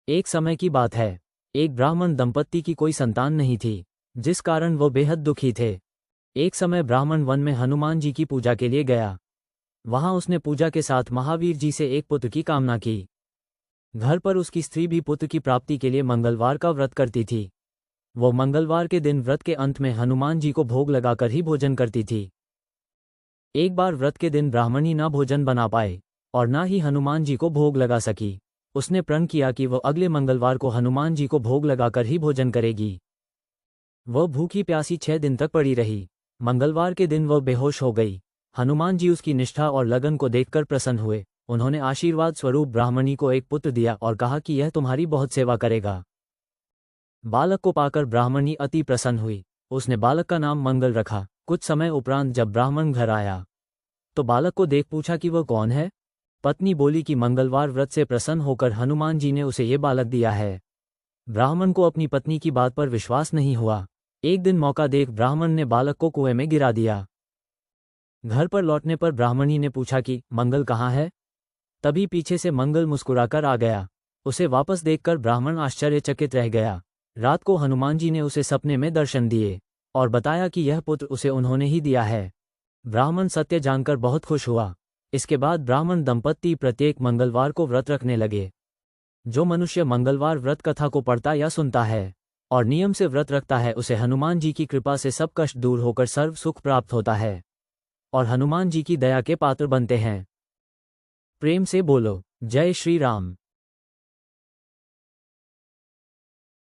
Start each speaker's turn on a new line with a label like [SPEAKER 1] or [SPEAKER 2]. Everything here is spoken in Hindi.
[SPEAKER 1] एक समय की बात है। एक ब्राह्मण दंपत्ति की कोई संतान नहीं थी, जिस कारण वो बेहद दुखी थे। एक समय ब्राह्मण वन में हनुमान जी की पूजा के लिए गया। वहां उसने पूजा के साथ महावीर जी से एक पुत्र की कामना की। घर पर उसकी स्त्री भी पुत्र की प्राप्ति के लिए मंगलवार का व्रत करती थी। वो मंगलवार के दिन व्रत के अंत में हनुमान जी को भोग लगाकर ही भोजन करती थी। एक बार व्रत के दिन ब्राह्मणी ना भोजन बना पाए और ना ही हनुमान जी को भोग लगा सकी। उसने प्रण किया कि वह अगले मंगलवार को हनुमान जी को भोग लगाकर ही भोजन करेगी। वह भूखी प्यासी 6 दिन तक पड़ी रही। मंगलवार के दिन वह बेहोश हो गई। हनुमान जी उसकी निष्ठा और लगन को देखकर प्रसन्न हुए। उन्होंने आशीर्वाद स्वरूप ब्राह्मणी को एक पुत्र दिया और कहा कि यह तुम्हारी बहुत सेवा करेगा। बालक को पाकर ब्राह्मणी अति प्रसन्न हुई। उसने बालक का नाम मंगल रखा। कुछ समय उपरांत जब ब्राह्मण घर आया तो बालक को देख पूछा कि वह कौन है। पत्नी बोली कि मंगलवार व्रत से प्रसन्न होकर हनुमान जी ने उसे ये बालक दिया है। ब्राह्मण को अपनी पत्नी की बात पर विश्वास नहीं हुआ। एक दिन मौका देख ब्राह्मण ने बालक को कुएं में गिरा दिया। घर पर लौटने पर ब्राह्मणी ने पूछा कि मंगल कहाँ है। तभी पीछे से मंगल मुस्कुराकर आ गया। उसे वापस देखकर ब्राह्मण आश्चर्यचकित रह गया। रात को हनुमान जी ने उसे सपने में दर्शन दिए और बताया कि यह पुत्र उसे उन्होंने ही दिया है। ब्राह्मण सत्य जानकर बहुत खुश हुआ। इसके बाद ब्राह्मण दंपत्ति प्रत्येक मंगलवार को व्रत रखने लगे। जो मनुष्य मंगलवार व्रत कथा को पढ़ता या सुनता है और नियम से व्रत रखता है, उसे हनुमान जी की कृपा से सब कष्ट दूर होकर सर्व सुख प्राप्त होता है और हनुमान जी की दया के पात्र बनते हैं। प्रेम से बोलो जय श्री राम।